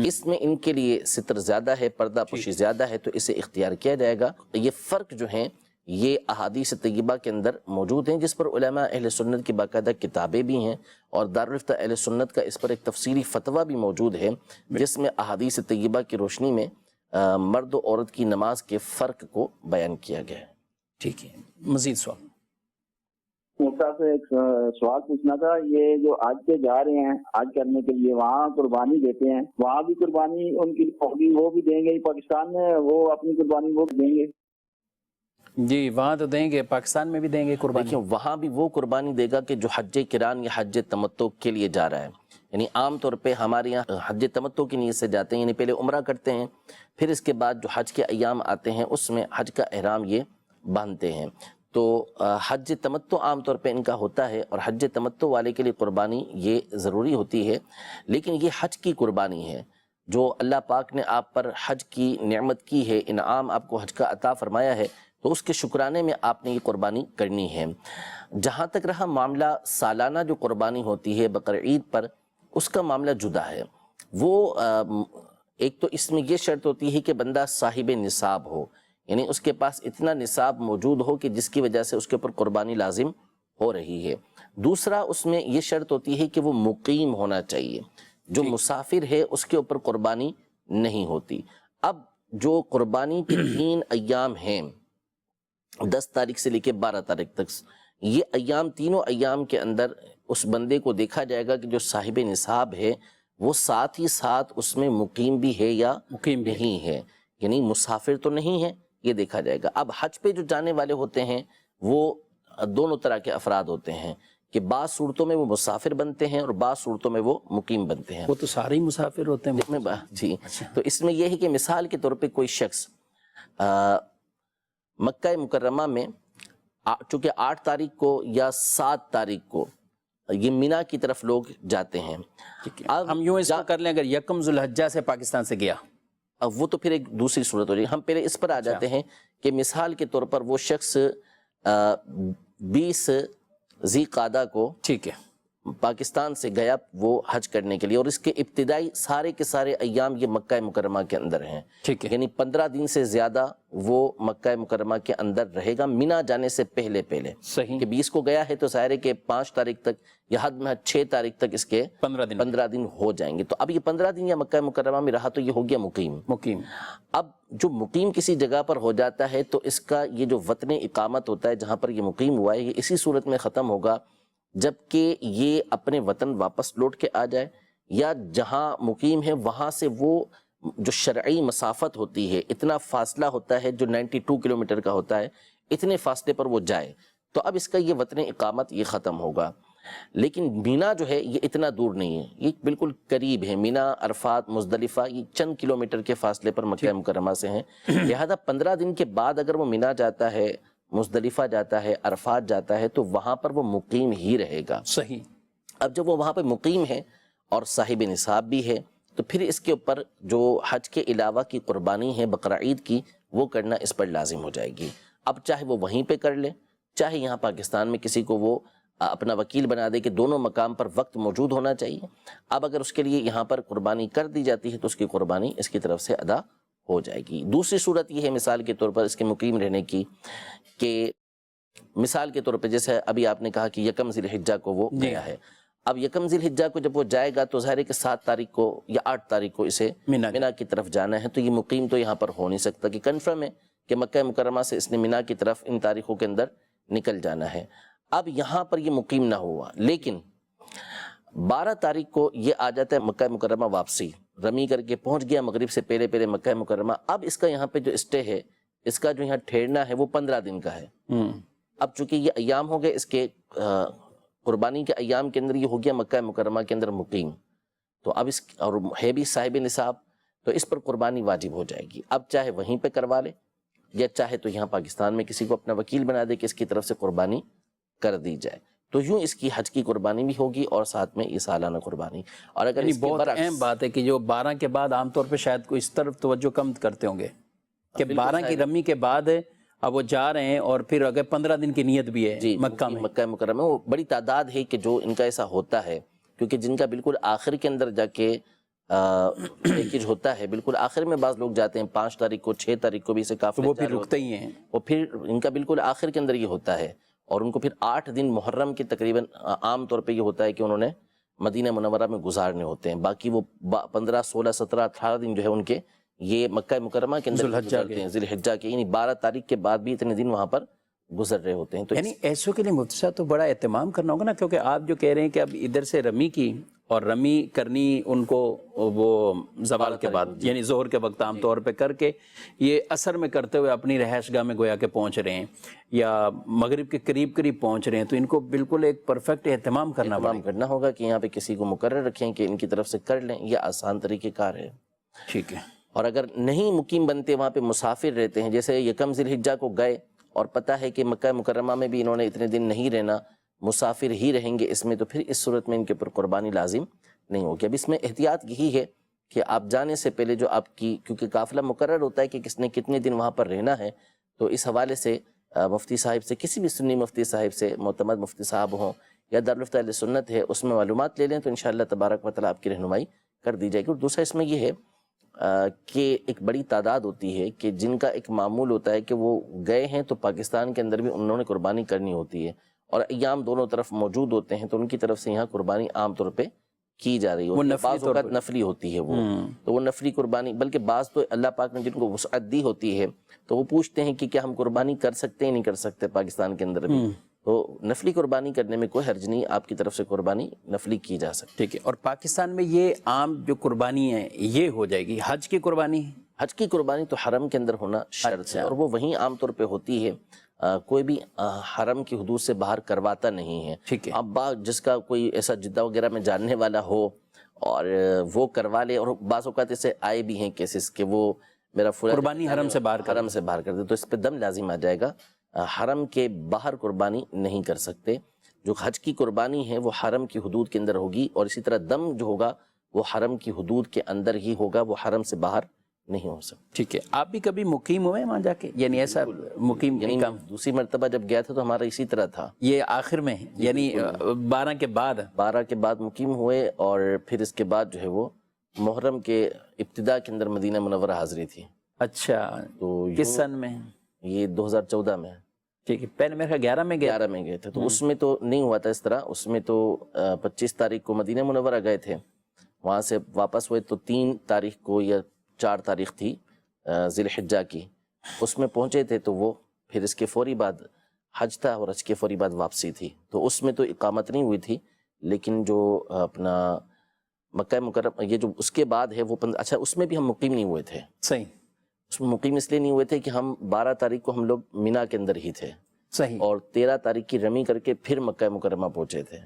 اس میں ان کے لیے ستر زیادہ ہے، پردہ پوشی زیادہ ہے، تو اسے اختیار کیا جائے گا. یہ فرق جو ہیں یہ احادیث طیبہ کے اندر موجود ہیں، جس پر علماء اہل سنت کی باقاعدہ کتابیں بھی ہیں، اور دارالفتہ اہل سنت کا اس پر ایک تفصیلی فتویٰ بھی موجود ہے جس میں احادیث طیبہ کی روشنی میں مرد و عورت کی نماز کے فرق کو بیان کیا گیا ہے. ٹھیک ہے، مزید سوال. مفتی سے ایک سوال پوچھنا تھا، یہ جو آج کے جا رہے ہیں آج کرنے کے لیے وہاں قربانی دیتے ہیں، وہاں بھی قربانی ان کی ہوگی، وہ بھی دیں گے پاکستان میں، وہ اپنی قربانی وہ دیں گے؟ جی وہاں تو دیں گے، پاکستان میں بھی دیں گے قربانی. دیکھیں وہاں بھی وہ قربانی دے گا کہ جو حج کران یا حج تمتع کے لیے جا رہا ہے. یعنی عام طور پہ ہمارے یہاں حج تمتع کی نیت سے جاتے ہیں، یعنی پہلے عمرہ کرتے ہیں، پھر اس کے بعد جو حج کے ایام آتے ہیں اس میں حج کا احرام یہ باندھتے ہیں. تو حج تمتع عام طور پہ ان کا ہوتا ہے، اور حج تمتع والے کے لیے قربانی یہ ضروری ہوتی ہے. لیکن یہ حج کی قربانی ہے، جو اللہ پاک نے آپ پر حج کی نعمت کی ہے، انعام آپ کو حج کا عطا فرمایا ہے، تو اس کے شکرانے میں آپ نے یہ قربانی کرنی ہے. جہاں تک رہا معاملہ سالانہ جو قربانی ہوتی ہے بقر عید پر، اس کا معاملہ جدا ہے. وہ ایک تو اس میں یہ شرط ہوتی ہے کہ بندہ صاحب نصاب ہو، یعنی اس کے پاس اتنا نصاب موجود ہو کہ جس کی وجہ سے اس کے اوپر قربانی لازم ہو رہی ہے. دوسرا اس میں یہ شرط ہوتی ہے کہ وہ مقیم ہونا چاہیے، جو مسافر ہے اس کے اوپر قربانی نہیں ہوتی. اب جو قربانی کے 3 ایام ہیں، 10 تاریخ سے لے کے 12 تاریخ تک، یہ ایام تینوں ایام کے اندر اس بندے کو دیکھا جائے گا کہ جو صاحب نصاب ہے وہ ساتھ ہی ساتھ اس میں مقیم بھی ہے یا مقیم نہیں ہے، یعنی مسافر تو نہیں ہے، یہ دیکھا جائے گا. اب حج پہ جو جانے والے ہوتے ہیں وہ دونوں طرح کے افراد ہوتے ہیں کہ بعض صورتوں میں وہ مسافر بنتے ہیں اور بعض صورتوں میں وہ مقیم بنتے ہیں. وہ تو سارے ہی مسافر ہوتے ہیں جی. تو اس میں یہ ہے کہ مثال کے طور پہ کوئی شخص مکہ مکرمہ میں چونکہ 8 تاریخ کو یا 7 تاریخ کو یہ مینا کی طرف لوگ جاتے ہیں. ہم یوں اس کو کر لیں، اگر یکم ذوالحجہ سے پاکستان سے گیا، اب وہ تو پھر ایک دوسری صورت ہو رہی ہے. ہم پہلے اس پر آ جاتے ہیں کہ مثال کے طور پر وہ شخص 20 ذی قعدہ کو ٹھیک ہے پاکستان سے گیا وہ حج کرنے کے لیے، اور اس کے ابتدائی سارے کے سارے ایام یہ مکہ مکرمہ کے اندر ہیں. ٹھیک ہے، یعنی 15 دن سے زیادہ وہ مکہ مکرمہ کے اندر رہے گا مینا جانے سے پہلے. صحیح کہ 20 کو گیا ہے تو ظاہر ہے کہ 5 تاریخ تک یا حد میں 6 تاریخ تک اس کے 15 دن ہو جائیں گے. تو اب یہ 15 دن یا مکہ مکرمہ میں رہا تو یہ ہو گیا مقیم. اب جو مقیم کسی جگہ پر ہو جاتا ہے تو اس کا یہ جو وطن اقامت ہوتا ہے جہاں پر یہ مقیم ہوا ہے، یہ اسی صورت میں ختم ہوگا جبکہ یہ اپنے وطن واپس لوٹ کے آ جائے، یا جہاں مقیم ہے وہاں سے وہ جو شرعی مسافت ہوتی ہے، اتنا فاصلہ ہوتا ہے جو 92 کلومیٹر کا ہوتا ہے، اتنے فاصلے پر وہ جائے. تو اب اس کا یہ وطن اقامت یہ ختم ہوگا. لیکن مینا جو ہے یہ اتنا دور نہیں ہے، یہ بالکل قریب ہے. مینا، عرفات، مزدلفہ یہ چند کلومیٹر کے فاصلے پر مکہ مکرمہ سے ہیں. لہذا 15 دن کے بعد اگر وہ مینا جاتا ہے، مزدلفہ جاتا ہے، عرفات جاتا ہے تو وہاں پر وہ مقیم ہی رہے گا. صحیح. اب جب وہ وہاں پہ مقیم ہے اور صاحب نصاب بھی ہے تو پھر اس کے اوپر جو حج کے علاوہ کی قربانی ہے بقرہ عید کی وہ کرنا اس پر لازم ہو جائے گی. اب چاہے وہ وہیں پہ کر لے، چاہے یہاں پاکستان میں کسی کو وہ اپنا وکیل بنا دے کہ دونوں مقام پر وقت موجود ہونا چاہیے. اب اگر اس کے لیے یہاں پر قربانی کر دی جاتی ہے تو اس کی قربانی اس کی طرف سے ادا ہو جائے گی. دوسری صورت یہ ہے مثال کے طور پر اس کے مقیم رہنے کی، کہ مثال کے طور پہ جیسے ابھی آپ نے کہا کہ یکم ذی الحجہ کو وہ گیا ہے. اب یکم ذی الحجہ کو جب وہ جائے گا تو ظاہر ہے کہ 7 تاریخ کو یا 8 تاریخ کو اسے مینا کی طرف جانا ہے، تو یہ مقیم تو یہاں پر ہو نہیں سکتا کہ کنفرم ہے کہ مکہ مکرمہ سے اس نے مینا کی طرف ان تاریخوں کے اندر نکل جانا ہے. اب یہاں پر یہ مقیم نہ ہوا، لیکن 12 تاریخ کو یہ آ جاتا ہے مکہ مکرمہ واپسی، رمی کر کے پہنچ گیا مغرب سے پہلے پہلے مکہ مکرمہ. اب اس کا یہاں پہ جو اسٹے ہے، اس کا جو یہاں ٹھہرنا ہے وہ 15 دن کا ہے. اب چونکہ یہ ایام ہو گئے اس کے قربانی کے ایام کے اندر، یہ ہو گیا مکہ مکرمہ کے اندر مقیم، تو اب اس اور ہے بھی صاحب نصاب تو اس پر قربانی واجب ہو جائے گی. اب چاہے وہیں پہ کروا لے یا چاہے تو یہاں پاکستان میں کسی کو اپنا وکیل بنا دے کہ اس کی طرف سے قربانی کر دی جائے، تو یوں اس کی حج کی قربانی بھی ہوگی اور ساتھ میں یہ سالانہ قربانی. اور اگر اس بہت اہم بات ہے کہ جو 12 کے بعد عام طور پہ شاید کوئی اس طرف توجہ کم کرتے ہوں گے کہ 12 کی رمی کے بعد اب وہ جا رہے ہیں اور پھر اگر 15 دن کی نیت بھی ہے مکہ میں، مکہ مکرمہ وہ بڑی تعداد ہے کہ جو ان کا ایسا ہوتا ہے، کیونکہ جن کا بالکل آخر کے اندر جا کے پیکج ہوتا ہے، بالکل آخر میں بعض لوگ جاتے ہیں 5 تاریخ کو 6 تاریخ کو بھی اسے کافی، وہ پھر رکتے ہی ہیں، وہ پھر ان کا بالکل آخر کے اندر یہ ہوتا ہے. اور ان کو پھر 8 دن محرم کے تقریباً عام طور پہ یہ ہوتا ہے کہ انہوں نے مدینہ منورہ میں گزارنے ہوتے ہیں. باقی وہ 15 16 17 18 دن جو ہے ان کے یہ مکہ مکرمہ کے اندر گزرتے ہیں، ذی الحجہ کے، یعنی 12 تاریخ کے بعد بھی اتنے دن وہاں پر گزر رہے ہوتے ہیں. تو یعنی ایسوں کے لیے مفتی صاحب تو بڑا اہتمام کرنا ہوگا نا، کیونکہ آپ جو کہہ رہے ہیں کہ اب ادھر سے رمی کی اور رمی کرنی ان کو وہ زوال کے بعد یعنی ظہر کے وقت عام طور پہ کر کے یہ عصر میں کرتے ہوئے اپنی رہائش گاہ میں گویا کہ پہنچ رہے ہیں یا مغرب کے قریب قریب پہنچ رہے ہیں، تو ان کو بالکل ایک پرفیکٹ اہتمام کرنا ہوگا کہ یہاں پہ کسی کو مقرر رکھیں کہ ان کی طرف سے کر لیں. یہ آسان طریقہ کار ہے. ٹھیک ہے. اور اگر نہیں مقیم بنتے، وہاں پہ مسافر رہتے ہیں، جیسے یکم ذی الحجہ کو گئے اور پتہ ہے کہ مکہ مکرمہ میں بھی انہوں نے اتنے دن نہیں رہنا، مسافر ہی رہیں گے اس میں، تو پھر اس صورت میں ان کے پر قربانی لازم نہیں ہوگی. اب اس میں احتیاط یہی ہے کہ آپ جانے سے پہلے جو آپ کی، کیونکہ قافلہ مقرر ہوتا ہے کہ کس نے کتنے دن وہاں پر رہنا ہے، تو اس حوالے سے مفتی صاحب سے، کسی بھی سنی مفتی صاحب سے، معتمد مفتی صاحب ہوں یا دارالفتہ اہل سنت ہے، اس میں معلومات لے لیں تو انشاءاللہ تبارک و تعالیٰ آپ کی رہنمائی کر دی جائے گی. اور دوسرا اس میں یہ ہے کہ ایک بڑی تعداد ہوتی ہے کہ جن کا ایک معمول ہوتا ہے کہ وہ گئے ہیں تو پاکستان کے اندر بھی انہوں نے قربانی کرنی ہوتی ہے اور ایام دونوں طرف موجود ہوتے ہیں، تو ان کی طرف سے یہاں قربانی عام طور پہ کی جا رہی ہوتی ہے. بعض اوقات نفلی ہوتی ہے وہ، تو وہ نفلی قربانی، بلکہ بعض تو اللہ پاک نے جن کو وسعت دی ہوتی ہے تو وہ پوچھتے ہیں کہ کیا ہم قربانی کر سکتے ہیں نہیں کر سکتے پاکستان کے اندر بھی، تو نفلی قربانی کرنے میں کوئی حرج نہیں، آپ کی طرف سے قربانی نفلی کی جا سکتی. ٹھیک ہے. اور پاکستان میں یہ عام جو قربانی ہے یہ ہو جائے گی، حج کی قربانی؟ حج کی قربانی تو حرم کے اندر ہونا شرط ہے اور وہ وہیں عام طور پہ ہوتی ہے، کوئی بھی حرم کی حدود سے باہر کرواتا نہیں ہے. ٹھیک ہے. اب جس کا کوئی ایسا جدہ وغیرہ میں جاننے والا ہو اور وہ کروا لے، اور بعض اوقات ایسے آئے بھی ہیں کیسز کہ وہ میرا قربانی حرم سے باہر کر دے، تو اس پہ دم لازم آ جائے گا. حرم کے باہر قربانی نہیں کر سکتے. جو حج کی قربانی ہے وہ حرم کی حدود کے اندر ہوگی، اور اسی طرح دم جو ہوگا وہ حرم کی حدود کے اندر ہی ہوگا، وہ حرم سے باہر نہیں ہو سکتا. ٹھیک ہے. آپ بھی کبھی مقیم ہوئے وہاں جا کے؟ یعنی ایسا مقیم، یعنی دوسری مرتبہ جب گیا تھا تو ہمارا اسی طرح تھا. یہ آخر میں یعنی 12 کے بعد مقیم ہوئے، اور پھر اس کے بعد جو ہے وہ محرم کے ابتدا کے اندر مدینہ منورہ حاضری تھی. اچھا. تو کس سن میں؟ یہ 2014 میں. ٹھیک ہے. پہلے میرے 11 میں گئے تھے، تو اس میں تو نہیں ہوا تھا اس طرح. اس میں تو 25 تاریخ کو مدینہ منورہ گئے تھے، وہاں سے واپس ہوئے تو 3 تاریخ کو یا 4 تاریخ تھی ذی الحجہ کی، اس میں پہنچے تھے. تو وہ پھر اس کے فوری بعد حج تھا اور حج کے فوری بعد واپسی تھی، تو اس میں تو اقامت نہیں ہوئی تھی. لیکن جو اپنا مکہ مکرمہ یہ جو اس کے بعد ہے وہ اچھا اس میں بھی ہم مقیم نہیں ہوئے تھے. صحیح. اس میں مقیم اس لیے نہیں ہوئے تھے کہ ہم 12 تاریخ کو ہم لوگ مینا کے اندر ہی تھے. صحیح. اور 13 تاریخ کی رمی کر کے پھر مکہ مکرمہ پہنچے تھے.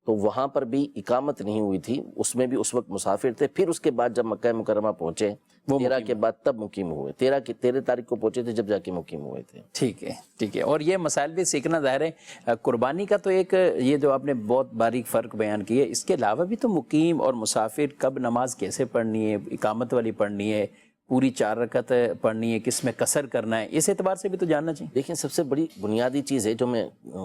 تو وہاں پر بھی اقامت نہیں ہوئی تھی، اس میں بھی اس وقت مسافر تھے. پھر اس کے بعد جب مکہ مکرمہ پہنچے 13 کے بعد تب مقیم ہوئے، 13 تاریخ کو پہنچے تھے جب جا کے مقیم ہوئے تھے. ٹھیک ہے ٹھیک ہے. اور یہ مسائل بھی سیکھنا ظاہر ہے. قربانی کا تو ایک یہ جو آپ نے بہت باریک فرق بیان کی ہے، اس کے علاوہ بھی تو مقیم اور مسافر کب نماز کیسے پڑھنی ہے، اقامت والی پڑھنی ہے، پوری 4 رکعت پڑھنی ہے، کس میں قصر کرنا ہے، اس اعتبار سے بھی تو جاننا چاہیے. دیکھیں سب سے بڑی بنیادی چیز ہے جو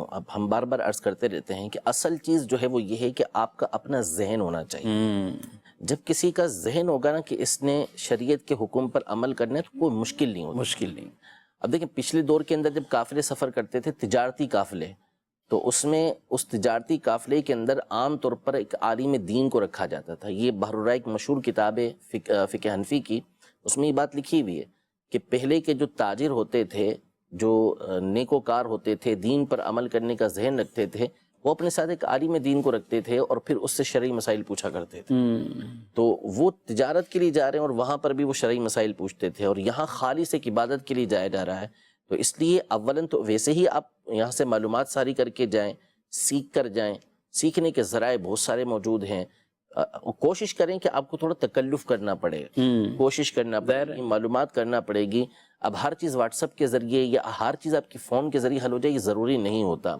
اب ہم بار بار عرض کرتے رہتے ہیں کہ اصل چیز جو ہے وہ یہ ہے کہ آپ کا اپنا ذہن ہونا چاہیے. جب کسی کا ذہن ہوگا نا کہ اس نے شریعت کے حکم پر عمل کرنا ہے تو کوئی مشکل نہیں ہوتی. مشکل نہیں. اب دیکھیں پچھلے دور کے اندر جب قافلے سفر کرتے تھے، تجارتی قافلے، تو اس میں اس تجارتی قافلے کے اندر عام طور پر ایک عالم دین کو رکھا جاتا تھا. یہ بحر الرائق مشہور کتاب ہے فقہ حنفی کی، اس میں یہ بات لکھی ہوئی ہے کہ پہلے کے جو تاجر ہوتے تھے، جو نیکوکار ہوتے تھے، دین پر عمل کرنے کا ذہن رکھتے تھے، وہ اپنے ساتھ ایک عالم دین کو رکھتے تھے اور پھر اس سے شرعی مسائل پوچھا کرتے تھے. تو وہ تجارت کے لیے جا رہے ہیں اور وہاں پر بھی وہ شرعی مسائل پوچھتے تھے، اور یہاں خالص ایک عبادت کے لیے جایا جا رہا ہے. تو اس لیے اولاً تو ویسے ہی آپ یہاں سے معلومات ساری کر کے جائیں، سیکھ کر جائیں. سیکھنے کے ذرائع بہت سارے موجود ہیں. کوشش کریں کہ آپ کو تھوڑا تکلف کرنا پڑے، کوشش کرنا پڑے گی، معلومات کرنا پڑے گی. اب ہر چیز واٹس ایپ کے ذریعے یا ہر چیز آپ کی فون کے ذریعے حل ہو جائے، یہ ضروری نہیں ہوتا.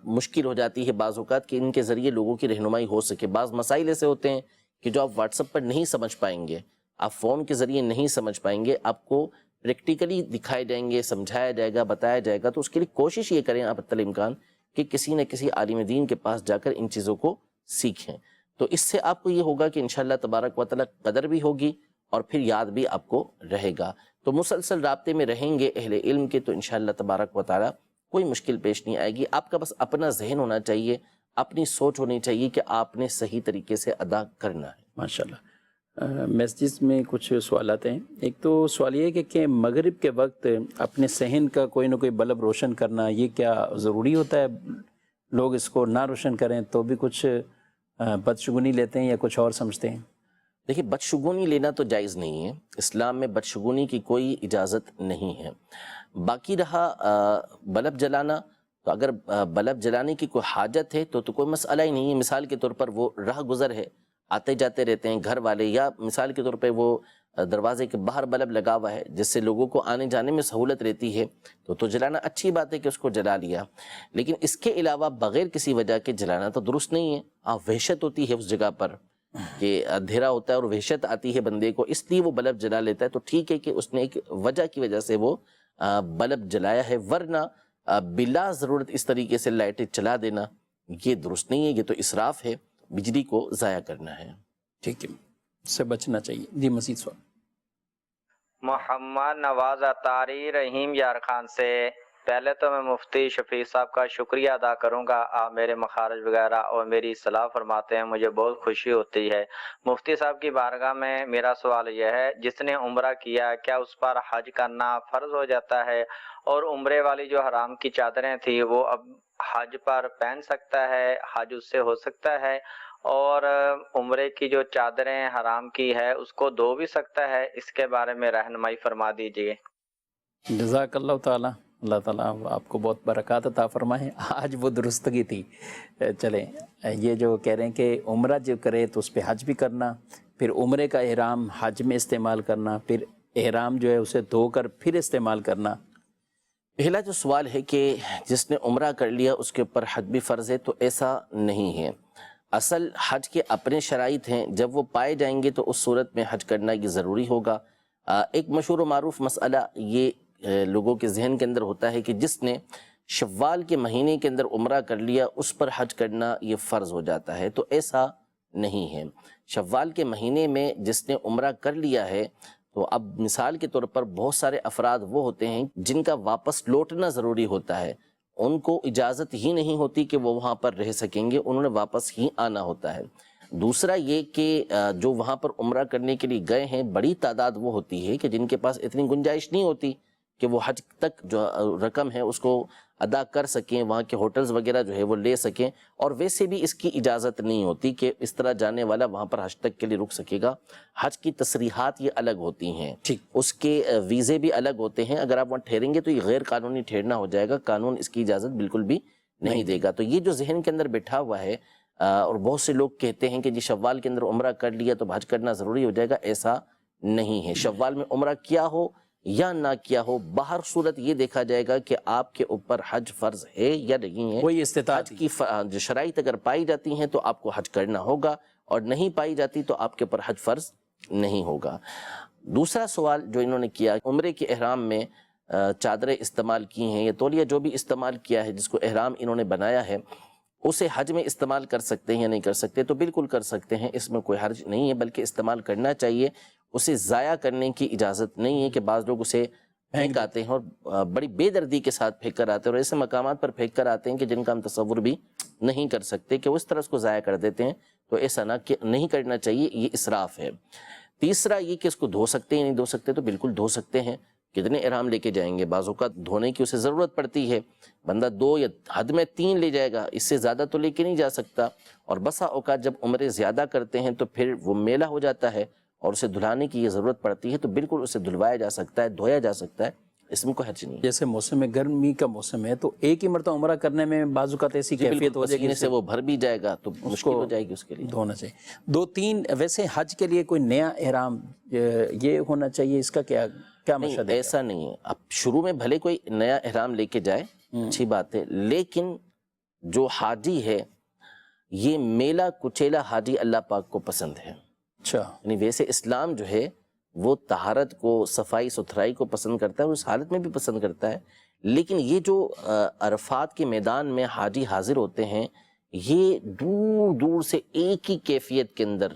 مشکل ہو جاتی ہے بعض اوقات کہ ان کے ذریعے لوگوں کی رہنمائی ہو سکے. بعض مسائل ایسے ہوتے ہیں کہ جو آپ واٹس ایپ پر نہیں سمجھ پائیں گے، آپ فون کے ذریعے نہیں سمجھ پائیں گے، آپ کو پریکٹیکلی دکھائے جائیں گے، سمجھایا جائے گا، بتایا جائے گا. تو اس کے لیے کوشش یہ کریں آپ حتی الامکان کہ کسی نہ کسی عالم دین کے پاس جا کر ان چیزوں کو سیکھیں. تو اس سے آپ کو یہ ہوگا کہ انشاءاللہ تبارک و تعالی قدر بھی ہوگی اور پھر یاد بھی آپ کو رہے گا. تو مسلسل رابطے میں رہیں گے اہل علم کے تو انشاءاللہ تبارک و تعالی کوئی مشکل پیش نہیں آئے گی. آپ کا بس اپنا ذہن ہونا چاہیے، اپنی سوچ ہونی چاہیے کہ آپ نے صحیح طریقے سے ادا کرنا ہے. ماشاءاللہ. میسیجز میں کچھ سوالات ہیں. ایک تو سوال یہ ہے کہ مغرب کے وقت اپنے صحن کا کوئی نہ کوئی بلب روشن کرنا یہ کیا ضروری ہوتا ہے؟ لوگ اس کو نہ روشن کریں تو بھی کچھ بدشگونی لیتے ہیں یا کچھ اور سمجھتے ہیں؟ دیکھیے بدشگونی لینا تو جائز نہیں ہے، اسلام میں بدشگونی کی کوئی اجازت نہیں ہے. باقی رہا بلب جلانا، تو اگر بلب جلانے کی کوئی حاجت ہے تو کوئی مسئلہ ہی نہیں ہے. مثال کے طور پر وہ راہ گزر ہے، آتے جاتے رہتے ہیں گھر والے، یا مثال کے طور پہ وہ دروازے کے باہر بلب لگا ہوا ہے جس سے لوگوں کو آنے جانے میں سہولت رہتی ہے، تو جلانا اچھی بات ہے کہ اس کو جلا لیا. لیکن اس کے علاوہ بغیر کسی وجہ کے جلانا تو درست نہیں ہے. وحشت ہوتی ہے اس جگہ پر کہ اندھیرا ہوتا ہے اور وحشت آتی ہے بندے کو، اس لیے وہ بلب جلا لیتا ہے. تو ٹھیک ہے کہ اس نے ایک وجہ کی وجہ سے وہ بلب جلایا ہے، ورنہ بلا ضرورت اس طریقے سے لائٹیں چلا دینا یہ درست نہیں ہے. یہ تو اسراف ہے، بجلی کو ضائع کرنا ہے. ٹھیک ہے، اس سے بچنا چاہیے. جی مزید سوال. محمد نواز اطاری رحیم یار خان سے. پہلے تو میں مفتی شفیع صاحب کا شکریہ ادا کروں گا، آپ میرے مخارج وغیرہ اور میری اصلاح فرماتے ہیں، مجھے بہت خوشی ہوتی ہے. مفتی صاحب کی بارگاہ میں میرا سوال یہ ہے، جس نے عمرہ کیا کیا اس پر حج کرنا فرض ہو جاتا ہے؟ اور عمرے والی جو حرام کی چادریں تھی وہ اب حج پر پہن سکتا ہے، حج اس سے ہو سکتا ہے؟ اور عمرے کی جو چادریں حرام کی ہے اس کو دھو بھی سکتا ہے؟ اس کے بارے میں رہنمائی فرما دیجیے. جزاک اللہ تعالیٰ. اللہ تعالیٰ آپ کو بہت برکات عطا فرمائے. آج وہ درستگی تھی. چلیں، یہ جو کہہ رہے ہیں کہ عمرہ جو کرے تو اس پہ حج بھی کرنا، پھر عمرے کا احرام حج میں استعمال کرنا، پھر احرام جو ہے اسے دھو کر پھر استعمال کرنا. پہلا جو سوال ہے کہ جس نے عمرہ کر لیا اس کے اوپر حج بھی فرض ہے، تو ایسا نہیں ہے. اصل حج کے اپنے شرائط ہیں، جب وہ پائے جائیں گے تو اس صورت میں حج کرنا یہ ضروری ہوگا. ایک مشہور و معروف مسئلہ یہ لوگوں کے ذہن کے اندر ہوتا ہے کہ جس نے شوال کے مہینے کے اندر عمرہ کر لیا اس پر حج کرنا یہ فرض ہو جاتا ہے، تو ایسا نہیں ہے. شوال کے مہینے میں جس نے عمرہ کر لیا ہے تو اب مثال کے طور پر بہت سارے افراد وہ ہوتے ہیں جن کا واپس لوٹنا ضروری ہوتا ہے، ان کو اجازت ہی نہیں ہوتی کہ وہ وہاں پر رہ سکیں گے، انہوں نے واپس ہی آنا ہوتا ہے. دوسرا یہ کہ جو وہاں پر عمرہ کرنے کے لیے گئے ہیں بڑی تعداد وہ ہوتی ہے کہ جن کے پاس اتنی گنجائش نہیں ہوتی کہ وہ حج تک جو رقم ہے اس کو ادا کر سکیں، وہاں کے ہوٹلز وغیرہ جو ہے وہ لے سکیں، اور ویسے بھی اس کی اجازت نہیں ہوتی کہ اس طرح جانے والا وہاں پر حج تک کے لیے رک سکے گا. حج کی تصریحات یہ الگ ہوتی ہیں، اس کے ویزے بھی الگ ہوتے ہیں. اگر آپ وہاں ٹھہریں گے تو یہ غیر قانونی ٹھہرنا ہو جائے گا، قانون اس کی اجازت بالکل بھی نہیں دے گا. تو یہ جو ذہن کے اندر بٹھا ہوا ہے اور بہت سے لوگ کہتے ہیں کہ جی شوال کے اندر عمرہ کر لیا تو حج کرنا ضروری ہو جائے گا، ایسا نہیں ہے۔ شوال میں عمرہ کیا ہو یا نہ کیا ہو، باہر صورت یہ دیکھا جائے گا کہ آپ کے اوپر حج فرض ہے یا نہیں ہے۔ وہی استطاعت حج کی جو شرائط اگر پائی جاتی ہیں تو آپ کو حج کرنا ہوگا، اور نہیں پائی جاتی تو آپ کے اوپر حج فرض نہیں ہوگا۔ دوسرا سوال جو انہوں نے کیا، عمرے کے احرام میں چادریں استعمال کی ہیں یا تولیہ جو بھی استعمال کیا ہے جس کو احرام انہوں نے بنایا ہے، اسے حج میں استعمال کر سکتے ہیں یا نہیں کر سکتے؟ تو بالکل کر سکتے ہیں، اس میں کوئی حرج نہیں ہے، بلکہ استعمال کرنا چاہیے۔ اسے ضائع کرنے کی اجازت نہیں ہے کہ بعض لوگ اسے پھینک آتے ہیں اور بڑی بے دردی کے ساتھ پھینک کر آتے ہیں، اور ایسے مقامات پر پھینک کر آتے ہیں کہ جن کا ہم تصور بھی نہیں کر سکتے کہ وہ اس طرح اس کو ضائع کر دیتے ہیں۔ تو ایسا نہیں کرنا چاہیے، یہ اسراف ہے۔ تیسرا یہ کہ اس کو دھو سکتے ہیں یا نہیں دھو سکتے؟ تو بالکل دھو سکتے ہیں۔ کتنے احرام لے کے جائیں گے؟ بعض اوقات دھونے کی اسے ضرورت پڑتی ہے، بندہ 2 یا حد میں 3 لے جائے گا، اس سے زیادہ تو لے کے نہیں جا سکتا۔ اور بسا اوقات جب عمرے زیادہ کرتے ہیں تو پھر وہ میلا ہو جاتا ہے اور اسے دھلانے کی یہ ضرورت پڑتی ہے، تو بالکل اسے دھلوایا جا سکتا ہے، دھویا جا سکتا ہے، اس میں کوئی حرج نہیں ہے۔ جیسے موسم گرمی کا موسم ہے تو ایک ہی مرتبہ عمرہ کرنے میں بعض اوقات ایسی کیفیت ہو جائے گی سے وہ بھر بھی جائے گا تو مشکل ہو جائے گی اس کے لیے، دھونا چاہیے۔ 2-3 ویسے حج کے لیے کوئی نیا احرام یہ ہونا چاہیے، اس کا کیا مشہد ہے؟ ایسا نہیں ہے۔ اب شروع میں بھلے کوئی نیا احرام لے کے جائے، اچھی بات ہے، لیکن جو حاجی ہے یہ میلا کچیلا حاجی اللہ پاک کو پسند ہے۔ اچھا، یعنی ویسے اسلام جو ہے وہ طہارت کو، صفائی ستھرائی کو پسند کرتا ہے، اس حالت میں بھی پسند کرتا ہے، لیکن یہ جو عرفات کے میدان میں حاجی حاضر ہوتے ہیں یہ دور دور سے ایک ہی کیفیت کے اندر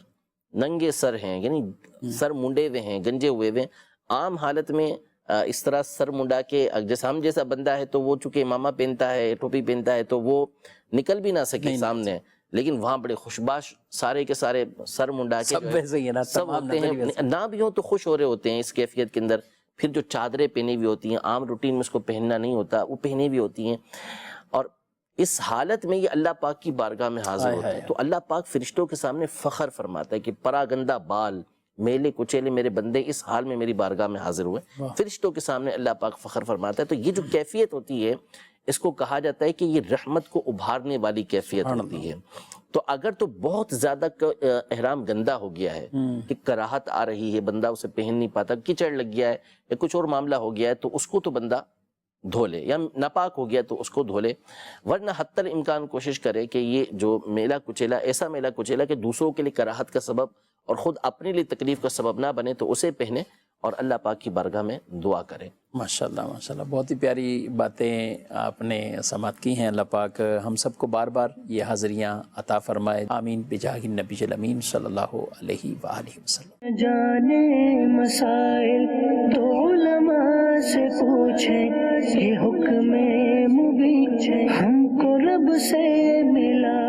ننگے سر ہیں، یعنی سر منڈے ہوئے ہیں، گنجے ہوئے ہوئے۔ عام حالت میں اس طرح سر منڈا کے جیسا ہم جیسا بندہ ہے تو وہ چونکہ امامہ پہنتا ہے، ٹوپی پہنتا ہے تو وہ نکل بھی نہ سکے سامنے، لیکن وہاں بڑے خوشباش سارے کے سارے سر منڈا کے سب ویسے ہی ہے نا، سب ہوتے ہیں، نہ بھی ہوں تو خوش ہو رہے ہوتے ہیں اس کیفیت کے اندر۔ پھر جو چادریں پہنی ہوئی ہوتی ہیں، عام روٹین میں اس کو پہننا نہیں ہوتا، وہ پہنی ہوئی ہوتی ہیں، اور اس حالت میں یہ اللہ پاک کی بارگاہ میں حاضر ہوتے ہیں۔ تو اللہ پاک فرشتوں کے سامنے فخر فرماتا ہے کہ پراگندہ بال میلے کچیلے میرے بندے اس حال میں میری بارگاہ میں حاضر ہوئے۔ فرشتوں کے سامنے اللہ پاک فخر فرماتا ہے۔ تو یہ جو کیفیت ہوتی ہے اس کو کہا جاتا ہے کہ یہ رحمت کو ابھارنے والی کیفیت ہوتی ہے۔ تو اگر تو بہت زیادہ احرام گندا ہو گیا ہے کہ کراہت آ رہی ہے، بندہ اسے پہن نہیں پاتا، کیچڑ لگ گیا ہے یا کچھ اور معاملہ ہو گیا ہے، تو اس کو تو بندہ دھو لے، یا ناپاک ہو گیا تو اس کو دھو لے، ورنہ حتی الامکان کوشش کرے کہ یہ جو میلا کچیلا ایسا میلا کچیلا کہ دوسروں کے لیے کراہت کا سبب اور خود اپنے لیے تکلیف کا سبب نہ بنے، تو اسے پہنے اور اللہ پاک کی بارگاہ میں دعا کرے۔ ماشاءاللہ ماشاءاللہ، بہت ہی پیاری باتیں آپ نے سماعت کی ہیں۔ اللہ پاک ہم سب کو بار بار یہ حاضریاں عطا فرمائے، آمین بجاہ النبی الامین صلی اللہ علیہ وآلہ وسلم۔ جانے مسائل تو علماء سے پوچھیں، یہ حکم مبین ہم کو رب سے ملا